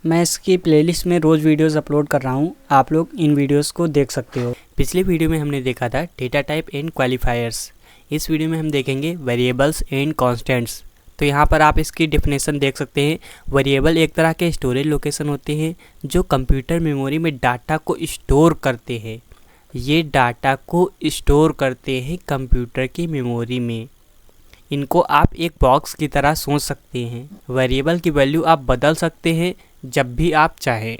मैं इसकी प्लेलिस्ट में रोज़ वीडियोस अपलोड कर रहा हूँ, आप लोग इन वीडियोस को देख सकते हो। पिछले वीडियो में हमने देखा था डेटा टाइप एंड क्वालिफायर्स। इस वीडियो में हम देखेंगे वेरिएबल्स एंड कॉन्स्टेंट्स। तो यहाँ पर आप इसकी डेफिनेशन देख सकते हैं। वेरिएबल एक तरह के स्टोरेज लोकेशन होते हैं जो कंप्यूटर मेमोरी में डाटा को स्टोर करते हैं। ये डाटा को स्टोर करते हैं कंप्यूटर की मेमोरी में। इनको आप एक बॉक्स की तरह सोच सकते हैं। वेरिएबल की वैल्यू आप बदल सकते हैं जब भी आप चाहें।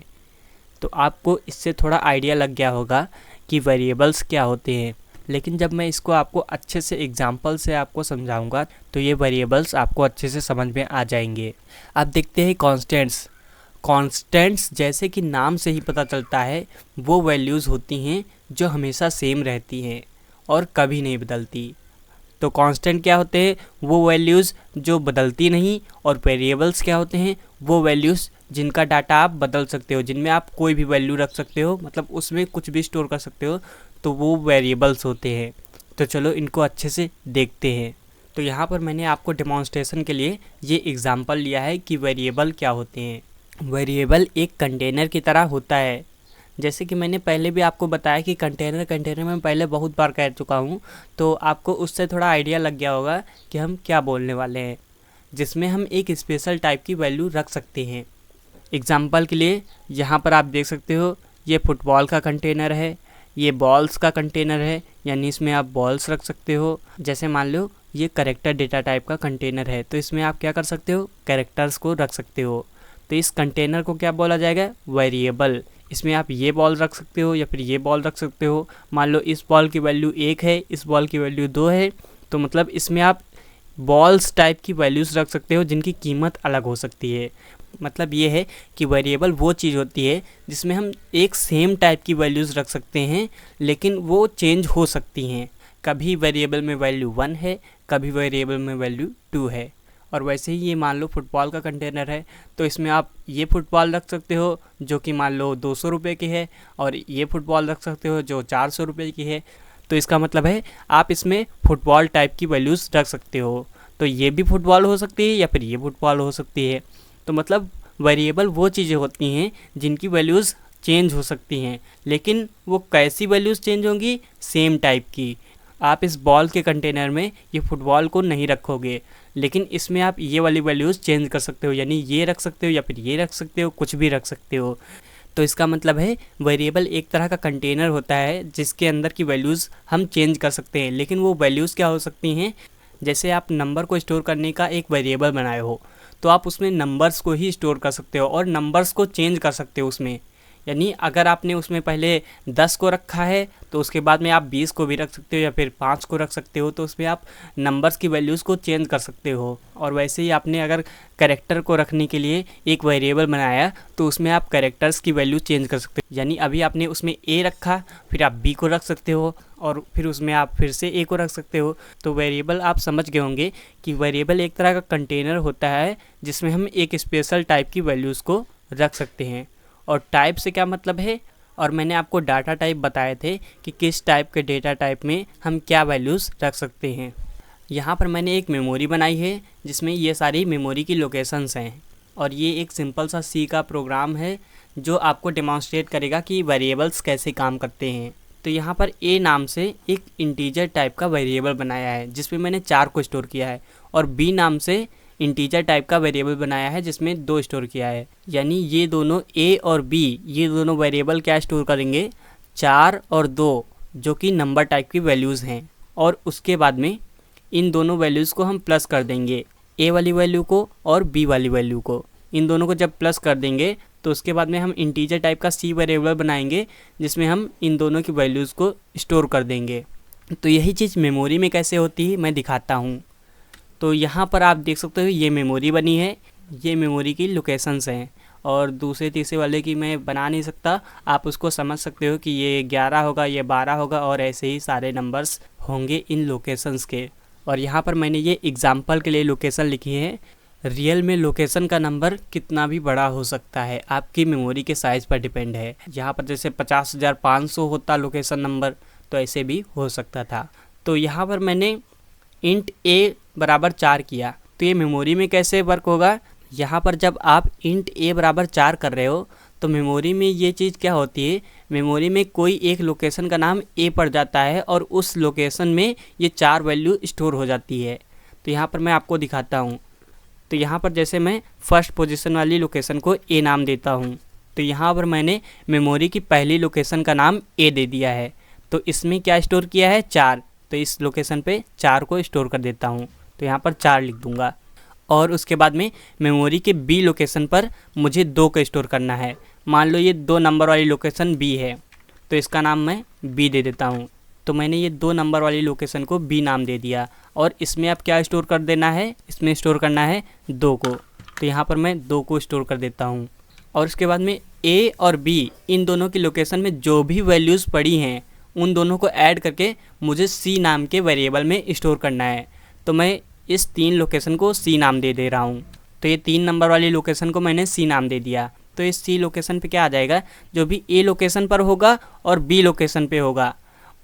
तो आपको इससे थोड़ा आइडिया लग गया होगा कि वेरिएबल्स क्या होते हैं, लेकिन जब मैं इसको आपको अच्छे से एग्जांपल से आपको समझाऊंगा तो ये वेरिएबल्स आपको अच्छे से समझ में आ जाएंगे। अब देखते हैं कॉन्स्टेंट्स। कॉन्स्टेंट्स जैसे कि नाम से ही पता चलता है वो वैल्यूज़ होती हैं जो हमेशा सेम रहती हैं और कभी नहीं बदलती। तो कांस्टेंट क्या होते हैं? वो वैल्यूज़ जो बदलती नहीं। और वेरिएबल्स क्या होते हैं? वो वैल्यूज़ जिनका डाटा आप बदल सकते हो, जिनमें आप कोई भी वैल्यू रख सकते हो, मतलब उसमें कुछ भी स्टोर कर सकते हो, तो वो वेरिएबल्स होते हैं। तो चलो इनको अच्छे से देखते हैं। तो यहाँ पर मैंने आपको डेमोन्स्ट्रेशन के लिए ये एग्जांपल लिया है कि वेरिएबल क्या होते हैं। वेरिएबल एक कंटेनर की तरह होता है। जैसे कि मैंने पहले भी आपको बताया कि कंटेनर में पहले बहुत बार कह चुका हूँ, तो आपको उससे थोड़ा आइडिया लग गया होगा कि हम क्या बोलने वाले हैं। जिसमें हम एक स्पेशल टाइप की वैल्यू रख सकते हैं। एग्जाम्पल के लिए यहाँ पर आप देख सकते हो, ये फुटबॉल का कंटेनर है, ये बॉल्स का कंटेनर है, यानी इसमें आप बॉल्स रख सकते हो। जैसे मान लो ये कैरेक्टर डेटा टाइप का कंटेनर है, तो इसमें आप क्या कर सकते हो? कैरेक्टर्स को रख सकते हो। तो इस कंटेनर को क्या बोला जाएगा? वेरिएबल। इसमें आप ये बॉल रख सकते हो या फिर ये बॉल रख सकते हो। मान लो इस बॉल की वैल्यू 1 है, इस बॉल की वैल्यू 2 है, तो मतलब इसमें आप बॉल्स टाइप की वैल्यूज़ रख सकते हो जिनकी कीमत अलग हो सकती है। मतलब ये है कि वेरिएबल वो चीज़ होती है जिसमें हम एक सेम टाइप की वैल्यूज़ रख सकते हैं, लेकिन वो चेंज हो सकती हैं। कभी वेरिएबल में वैल्यू 1 है, कभी वेरिएबल में वैल्यू 2 है। और वैसे ही ये मान लो फुटबॉल का कंटेनर है, तो इसमें आप ये फुटबॉल रख सकते हो जो कि मान लो 200 रुपये की है, और ये फुटबॉल रख सकते हो जो 400 रुपये की है। तो इसका मतलब है आप इसमें फुटबॉल टाइप की वैल्यूज़ रख सकते हो। तो ये भी फुटबॉल हो सकती है या फिर ये फुटबॉल हो सकती है। तो मतलब वेरिएबल वो चीज़ें होती हैं जिनकी वैल्यूज़ चेंज हो सकती हैं, लेकिन वो कैसी वैल्यूज़ चेंज होंगी? सेम टाइप की। आप इस बॉल के कंटेनर में ये फुटबॉल को नहीं रखोगे, लेकिन इसमें आप ये वाली वैल्यूज़ चेंज कर सकते हो, यानी ये रख सकते हो या फिर ये रख सकते हो, कुछ भी रख सकते हो। तो इसका मतलब है वेरिएबल एक तरह का कंटेनर होता है जिसके अंदर की वैल्यूज़ हम चेंज कर सकते हैं। लेकिन वो वैल्यूज़ क्या हो सकती हैं? जैसे आप नंबर को स्टोर करने का एक वेरिएबल बनाए हो, तो आप उसमें नंबर्स को ही स्टोर कर सकते हो और नंबर्स को चेंज कर सकते हो उसमें। यानी अगर आपने उसमें पहले 10 को रखा है, तो उसके बाद में आप 20 को भी रख सकते हो या फिर 5 को रख सकते हो। तो उसमें आप नंबर्स की वैल्यूज़ को चेंज कर सकते हो। और वैसे ही आपने अगर कैरेक्टर को रखने के लिए एक वेरिएबल बनाया, तो उसमें आप कैरेक्टर्स की वैल्यू चेंज कर सकते हो। यानी अभी आपने उसमें ए रखा, फिर आप बी को रख सकते हो, और फिर उसमें आप फिर से ए को रख सकते हो। तो वेरिएबल आप समझ गए होंगे कि वेरिएबल एक तरह का कंटेनर होता है जिसमें हम एक स्पेशल टाइप की वैल्यूज़ को रख सकते हैं। और टाइप से क्या मतलब है? और मैंने आपको डाटा टाइप बताए थे कि किस टाइप के डेटा टाइप में हम क्या वैल्यूज़ रख सकते हैं। यहाँ पर मैंने एक मेमोरी बनाई है जिसमें ये सारी मेमोरी की लोकेशंस हैं, और ये एक सिंपल सा सी का प्रोग्राम है जो आपको डेमोन्स्ट्रेट करेगा कि वेरिएबल्स कैसे काम करते हैं। तो यहाँ पर ए नाम से एक इंटीजर टाइप का वेरिएबल बनाया है जिसमें मैंने 4 को स्टोर किया है, और बी नाम से इंटीजर टाइप का वेरिएबल बनाया है जिसमें 2 स्टोर किया है। यानी ये दोनों ए और बी, ये दोनों वेरिएबल क्या स्टोर करेंगे? 4 और 2, जो कि नंबर टाइप की वैल्यूज़ हैं। और उसके बाद में इन दोनों वैल्यूज़ को हम प्लस कर देंगे, ए वाली वैल्यू को और बी वाली वैल्यू को। इन दोनों को जब प्लस कर देंगे तो उसके बाद में हम इंटीजर टाइप का सी वेरिएबल बनाएंगे जिसमें हम इन दोनों की वैल्यूज़ को स्टोर कर देंगे। तो यही चीज़ मेमोरी में कैसे होती है मैं दिखाता हूँ। तो यहाँ पर आप देख सकते हो ये मेमोरी बनी है, ये मेमोरी की लोकेशंस हैं। और दूसरे तीसरे वाले की मैं बना नहीं सकता, आप उसको समझ सकते हो कि ये 11 होगा, ये 12 होगा, और ऐसे ही सारे नंबर्स होंगे इन लोकेशंस के। और यहाँ पर मैंने ये एग्जांपल के लिए लोकेशन लिखी है। रियल में लोकेशन का नंबर कितना भी बड़ा हो सकता है, आपकी मेमोरी के साइज़ पर डिपेंड है। यहाँ पर जैसे 50,500 होता लोकेशन नंबर, तो ऐसे भी हो सकता था। तो यहाँ पर मैंने इंट ए बराबर 4 किया, तो ये मेमोरी में कैसे वर्क होगा? यहाँ पर जब आप इंट a बराबर 4 कर रहे हो तो मेमोरी में ये चीज़ क्या होती है, मेमोरी में कोई एक लोकेशन का नाम a पड़ जाता है और उस लोकेशन में ये 4 वैल्यू स्टोर हो जाती है। तो यहाँ पर मैं आपको दिखाता हूँ। तो यहाँ पर जैसे मैं फर्स्ट पोजीशन वाली लोकेशन को a नाम देता हूँ, तो यहाँ पर मैंने मेमोरी की पहली लोकेशन का नाम a दे दिया है। तो इसमें क्या स्टोर किया है, 4, तो इस लोकेशन पे 4 को स्टोर कर देता हूँ। तो यहाँ पर 4 लिख दूँगा। और उसके बाद में मेमोरी के बी लोकेशन पर मुझे 2 को स्टोर करना है। मान लो ये 2 नंबर वाली लोकेशन बी है, तो इसका नाम मैं बी दे देता हूँ। तो मैंने ये 2 नंबर वाली लोकेशन को बी नाम दे दिया। और इसमें अब क्या स्टोर कर देना है, इसमें स्टोर करना है 2 को। तो यहाँ पर मैं 2 को स्टोर कर देता हूँ। और उसके बाद में ए और बी इन दोनों की लोकेशन में जो भी वैल्यूज़ पड़ी हैं उन दोनों को ऐड करके मुझे सी नाम के वेरिएबल में स्टोर करना है। तो मैं इस 3 लोकेशन को सी नाम दे दे रहा हूँ। तो ये 3 नंबर वाली लोकेशन को मैंने सी नाम दे दिया। तो इस सी लोकेशन पे क्या आ जाएगा, जो भी ए लोकेशन पर होगा और बी लोकेशन पे होगा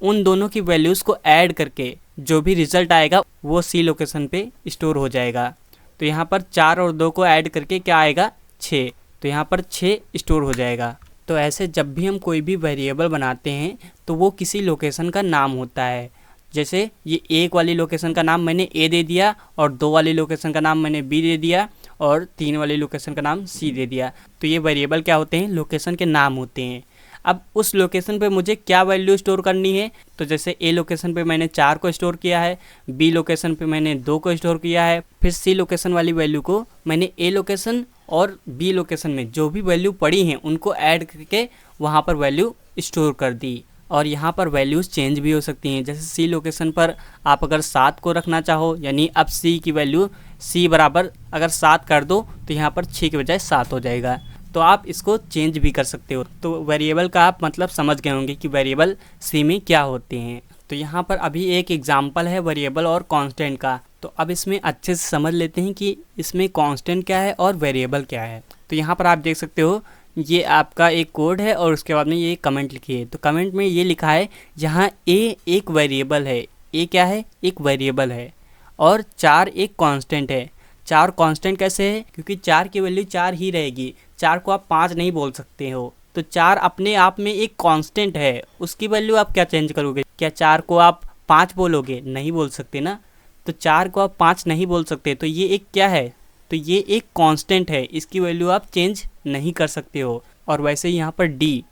उन दोनों की वैल्यूज़ को ऐड करके जो भी रिज़ल्ट आएगा वो सी लोकेशन पे स्टोर हो जाएगा। तो यहाँ पर 4 और 2 को ऐड करके क्या आएगा, 6। तो यहाँ पर 6 स्टोर हो जाएगा। तो ऐसे जब भी हम कोई भी वेरिएबल बनाते हैं तो वो किसी लोकेशन का नाम होता है। जैसे ये 1 वाली लोकेशन का नाम मैंने ए दे दिया और 2 वाली लोकेशन का नाम मैंने बी दे दिया और 3 वाली लोकेशन का नाम सी दे दिया। तो ये वेरिएबल क्या होते हैं, लोकेशन के नाम होते हैं। अब उस लोकेशन पे मुझे क्या वैल्यू स्टोर करनी है, तो जैसे ए लोकेशन पे मैंने 4 को स्टोर किया है, बी लोकेशन पे मैंने 2 को स्टोर किया है, फिर सी लोकेशन वाली वैल्यू को मैंने ए लोकेशन और बी लोकेशन में जो भी वैल्यू पड़ी हैं उनको ऐड करके वहाँ पर वैल्यू स्टोर कर दी। और यहाँ पर वैल्यूज़ चेंज भी हो सकती हैं। जैसे सी लोकेशन पर आप अगर 7 को रखना चाहो, यानी अब सी की वैल्यू सी बराबर अगर 7 कर दो तो यहाँ पर 6 के बजाय 7 हो जाएगा। तो आप इसको चेंज भी कर सकते हो। तो वेरिएबल का आप मतलब समझ गए होंगे कि वेरिएबल सी में क्या होते हैं। तो यहाँ पर अभी एक एग्जाम्पल है वेरिएबल और कांस्टेंट का। तो अब इसमें अच्छे से समझ लेते हैं कि इसमें कांस्टेंट क्या है और वेरिएबल क्या है। तो यहाँ पर आप देख सकते हो ये आपका एक कोड है और उसके बाद में ये कमेंट लिखी है। तो कमेंट में ये लिखा है जहाँ ए एक वेरिएबल है, ए क्या है, एक वेरिएबल है, और 4 एक कांस्टेंट है। 4 कांस्टेंट कैसे है, क्योंकि 4 की वैल्यू 4 ही रहेगी। 4 को आप 5 नहीं बोल सकते हो। तो 4 अपने आप में एक कांस्टेंट है, उसकी वैल्यू आप क्या चेंज करोगे, क्या 4 को आप 5 बोलोगे, नहीं बोल सकते ना। तो 4 को आप 5 नहीं बोल सकते। तो ये एक क्या है, तो ये एक कांस्टेंट है, इसकी वैल्यू आप चेंज नहीं कर सकते हो। और वैसे ही यहाँ पर डी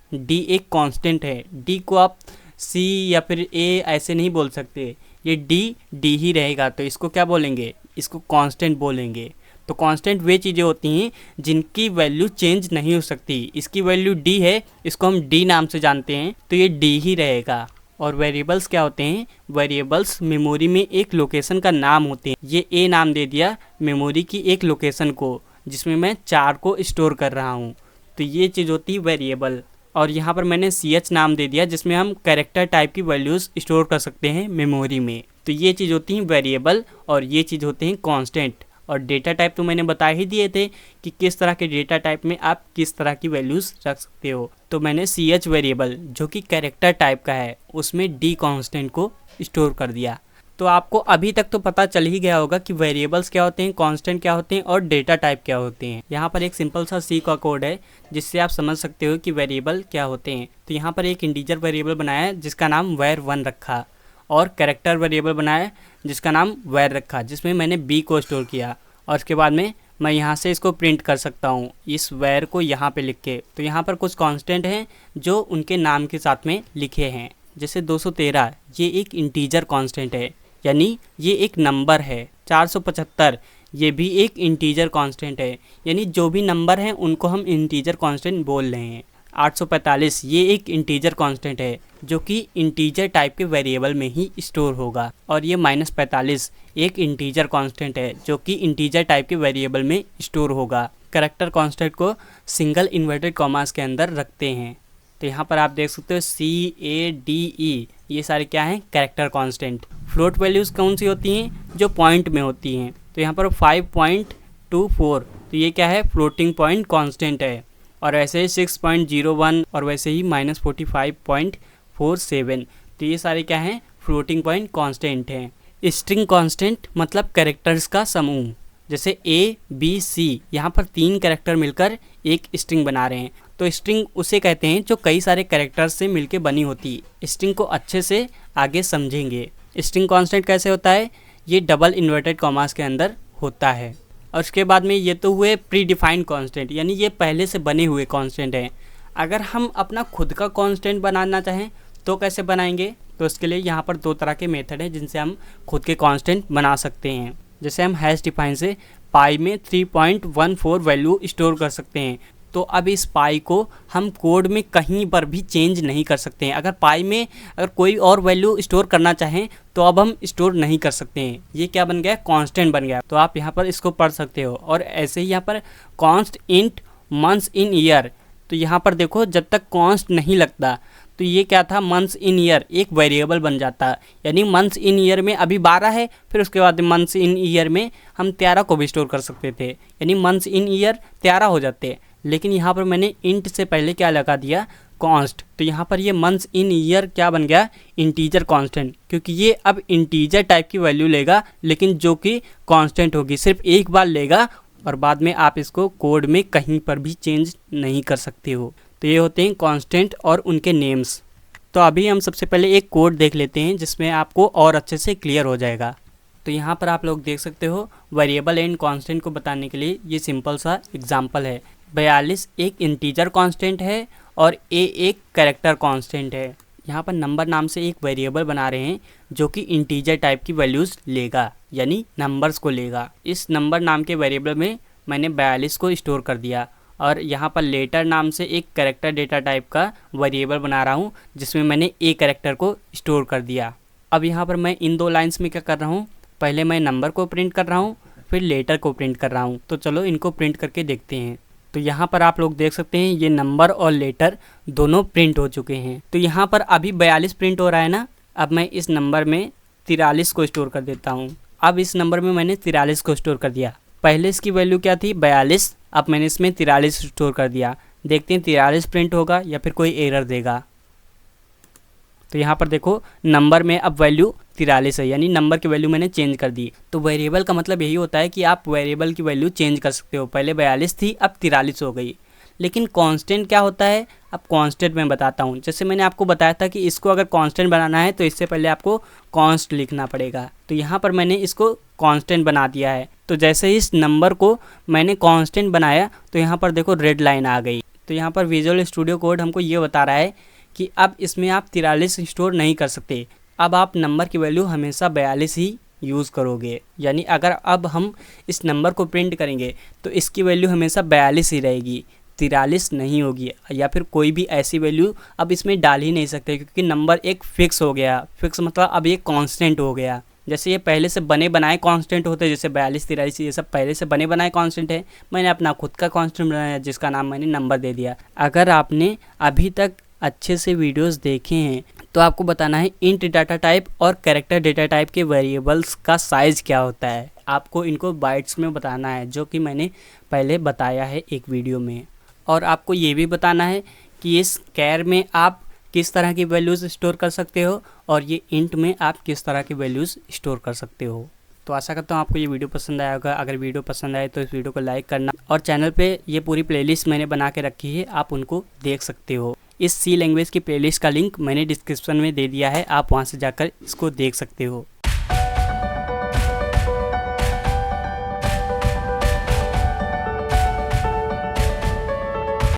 एक कांस्टेंट है, डी को आप सी या फिर ए ऐसे नहीं बोल सकते, ये डी ही रहेगा। तो इसको क्या बोलेंगे, इसको कांस्टेंट बोलेंगे। तो कांस्टेंट वे चीज़ें होती हैं जिनकी वैल्यू चेंज नहीं हो सकती। इसकी वैल्यू डी है, इसको हम डी नाम से जानते हैं, तो ये डी ही रहेगा। और वेरिएबल्स क्या होते हैं, वेरिएबल्स मेमोरी में एक लोकेशन का नाम होते हैं। ये ए नाम दे दिया मेमोरी की एक लोकेशन को जिसमें मैं 4 को स्टोर कर रहा हूँ। तो ये चीज़ होती है वेरिएबल। और यहाँ पर मैंने ch नाम दे दिया जिसमें हम कैरेक्टर टाइप की वैल्यूज़ स्टोर कर सकते हैं मेमोरी में। तो ये चीज़ होती हैं वेरिएबल और ये चीज़ होते हैं कांस्टेंट। और डेटा टाइप तो मैंने बता ही दिए थे कि किस तरह के डेटा टाइप में आप किस तरह की वैल्यूज़ रख सकते हो। तो मैंने ch वेरिएबल जो कि कैरेक्टर टाइप का है उसमें डी कांस्टेंट को स्टोर कर दिया। तो आपको अभी तक तो पता चल ही गया होगा कि वेरिएबल्स क्या होते हैं, कांस्टेंट क्या होते हैं और डेटा टाइप क्या होते हैं। यहाँ पर एक सिंपल सा सी का कोड है जिससे आप समझ सकते हो कि वेरिएबल क्या होते हैं। तो यहाँ पर एक इंटीजर वेरिएबल बनाया है जिसका नाम var1 रखा, और कैरेक्टर वेरिएबल बनाया जिसका नाम var रखा, जिसमें मैंने b को स्टोर किया। और उसके बाद में मैं यहाँ से इसको प्रिंट कर सकता हूँ इस var को यहाँ पे लिख के। तो यहाँ पर कुछ कांस्टेंट हैं जो उनके नाम के साथ में लिखे हैं। जैसे 213 ये एक इंटीजर कांस्टेंट है, यानी ये एक नंबर है। 475 ये भी एक इंटीजर कांस्टेंट है, यानी जो भी नंबर हैं उनको हम इंटीजर कांस्टेंट बोल रहे हैं। 845 ये एक इंटीजर कांस्टेंट है जो कि इंटीजर टाइप के वेरिएबल में ही स्टोर होगा। और ये -45 एक इंटीजर कांस्टेंट है जो कि इंटीजर टाइप के वेरिएबल में स्टोर होगा। कैरेक्टर कांस्टेंट को सिंगल इन्वर्टेड कॉमास के अंदर रखते हैं। तो यहाँ पर आप देख सकते हो CADE ये सारे क्या हैं, कैरेक्टर कांस्टेंट। फ्लोट वैल्यूज़ कौन सी होती हैं, जो पॉइंट में होती हैं। तो यहाँ पर 5.24 तो ये क्या है, फ्लोटिंग पॉइंट कांस्टेंट है। और वैसे ही 6.01 और वैसे ही -45.47 तो ये सारे क्या हैं, फ्लोटिंग पॉइंट कांस्टेंट हैं। स्ट्रिंग कांस्टेंट मतलब कैरेक्टर्स का समूह। जैसे ABC, यहाँ पर 3 कैरेक्टर मिलकर एक स्ट्रिंग बना रहे हैं, तो स्ट्रिंग उसे कहते हैं जो कई सारे कैरेक्टर्स से मिलके बनी होती है। स्ट्रिंग को अच्छे से आगे समझेंगे। स्ट्रिंग कांस्टेंट कैसे होता है, ये डबल इन्वर्टेड कॉमास के अंदर होता है। और उसके बाद में ये तो हुए प्री डिफाइंड कांस्टेंट, यानी ये पहले से बने हुए कांस्टेंट हैं। अगर हम अपना खुद का कांस्टेंट बनाना चाहें तो कैसे बनाएंगे, तो उसके लिए यहाँ पर 2 तरह के मेथड हैं जिनसे हम खुद के कांस्टेंट बना सकते हैं। जैसे हम हैश डिफाइन से पाई में 3.14 वैल्यू स्टोर कर सकते हैं। तो अब इस पाई को हम कोड में कहीं पर भी चेंज नहीं कर सकते हैं। अगर पाई में अगर कोई और वैल्यू स्टोर करना चाहें तो अब हम स्टोर नहीं कर सकते हैं। ये क्या बन गया, कांस्टेंट बन गया। तो आप यहाँ पर इसको पढ़ सकते हो। और ऐसे ही यहाँ पर const int months in year, तो यहाँ पर देखो जब तक कॉन्स्ट नहीं लगता तो ये क्या था, मंथ्स इन ईयर एक वेरिएबल बन जाता। यानी मंथ्स इन ईयर में अभी 12 है, फिर उसके बाद मंथ्स इन ईयर में हम 13 को भी स्टोर कर सकते थे, यानी मंथ्स इन ईयर 13 हो जाते। लेकिन यहाँ पर मैंने इंट से पहले क्या लगा दिया, कॉन्स्ट, तो यहाँ पर ये मंथ्स इन ईयर क्या बन गया, इंटीजर कांस्टेंट, क्योंकि ये अब इंटीजर टाइप की वैल्यू लेगा, लेकिन जो कि कांस्टेंट होगी, सिर्फ एक बार लेगा और बाद में आप इसको कोड में कहीं पर भी चेंज नहीं कर सकते हो। तो ये होते हैं कांस्टेंट और उनके नेम्स। तो अभी हम सबसे पहले एक कोड देख लेते हैं जिसमें आपको और अच्छे से क्लियर हो जाएगा। तो यहाँ पर आप लोग देख सकते हो वेरिएबल एंड कांस्टेंट को बताने के लिए ये सिंपल सा एग्जांपल है। 42 एक इंटीजर कांस्टेंट है और a एक कैरेक्टर कांस्टेंट है। यहाँ पर नंबर नाम से एक वेरिएबल बना रहे हैं जो कि इंटीजर टाइप की वैल्यूज़ लेगा, यानी नंबर्स को लेगा। इस नंबर नाम के वेरिएबल में मैंने 42 को स्टोर कर दिया और यहाँ पर लेटर नाम से एक कैरेक्टर डेटा टाइप का वेरिएबल बना रहा हूँ जिसमें मैंने ए कैरेक्टर को स्टोर कर दिया। अब यहाँ पर मैं इन 2 लाइन्स में क्या कर रहा हूँ, पहले मैं नंबर को प्रिंट कर रहा हूँ, फिर लेटर को प्रिंट कर रहा हूँ। तो चलो इनको प्रिंट करके देखते हैं। तो यहाँ पर आप लोग देख सकते हैं ये नंबर और लेटर दोनों प्रिंट हो चुके हैं। तो यहाँ पर अभी 42 प्रिंट हो रहा है ना। अब मैं इस नंबर में 43 को स्टोर कर देता हूँ। अब इस नंबर में मैंने 43 को स्टोर कर दिया। पहले इसकी वैल्यू क्या थी, 42, अब मैंने इसमें 43 स्टोर कर दिया। देखते हैं 43 प्रिंट होगा या फिर कोई एरर देगा। तो यहाँ पर देखो नंबर में अब वैल्यू 43 है, यानी नंबर की वैल्यू मैंने चेंज कर दी। तो वेरिएबल का मतलब यही होता है कि आप वेरिएबल की वैल्यू चेंज कर सकते हो। पहले 42 थी, अब 43 हो गई। लेकिन कांस्टेंट क्या होता है, अब कांस्टेंट मैं बताता हूँ। जैसे मैंने आपको बताया था कि इसको अगर कांस्टेंट बनाना है तो इससे पहले आपको कॉन्स्ट लिखना पड़ेगा। तो यहाँ पर मैंने इसको कांस्टेंट बना दिया है। तो जैसे इस नंबर को मैंने कांस्टेंट बनाया तो यहाँ पर देखो रेड लाइन आ गई। तो यहाँ पर विजुअल स्टूडियो कोड हमको ये बता रहा है कि अब इसमें आप 43 स्टोर नहीं कर सकते। अब आप नंबर की वैल्यू हमेशा 42 ही यूज़ करोगे। यानी अगर अब हम इस नंबर को प्रिंट करेंगे तो इसकी वैल्यू हमेशा 42 ही रहेगी, 43 नहीं होगी। या फिर कोई भी ऐसी वैल्यू अब इसमें डाल ही नहीं सकते क्योंकि नंबर एक फिक्स हो गया। फिक्स मतलब अब ये कांस्टेंट हो गया। जैसे ये पहले से बने बनाए कांस्टेंट होते, जैसे 42, 43 ये सब पहले से बने बनाए कांस्टेंट है। मैंने अपना खुद का कांस्टेंट बनाया जिसका नाम मैंने नंबर दे दिया। अगर आपने अभी तक अच्छे से वीडियोस देखे हैं तो आपको बताना है इंट डाटा टाइप और कैरेक्टर डेटा टाइप के वेरिएबल्स का साइज़ क्या होता है। आपको इनको बाइट्स में बताना है, जो कि मैंने पहले बताया है एक वीडियो में। और आपको ये भी बताना है कि इस कैर में आप किस तरह की वैल्यूज़ स्टोर कर सकते हो और ये इंट में आप किस तरह की वैल्यूज़ स्टोर कर सकते हो। तो आशा करता हूँ आपको ये वीडियो पसंद आया होगा। अगर वीडियो पसंद आए तो इस वीडियो को लाइक करना और चैनल पे ये पूरी प्लेलिस्ट मैंने बना के रखी है, आप उनको देख सकते हो। इस सी लैंग्वेज की प्लेलिस्ट का लिंक मैंने डिस्क्रिप्शन में दे दिया है, आप वहाँ से जाकर इसको देख सकते हो।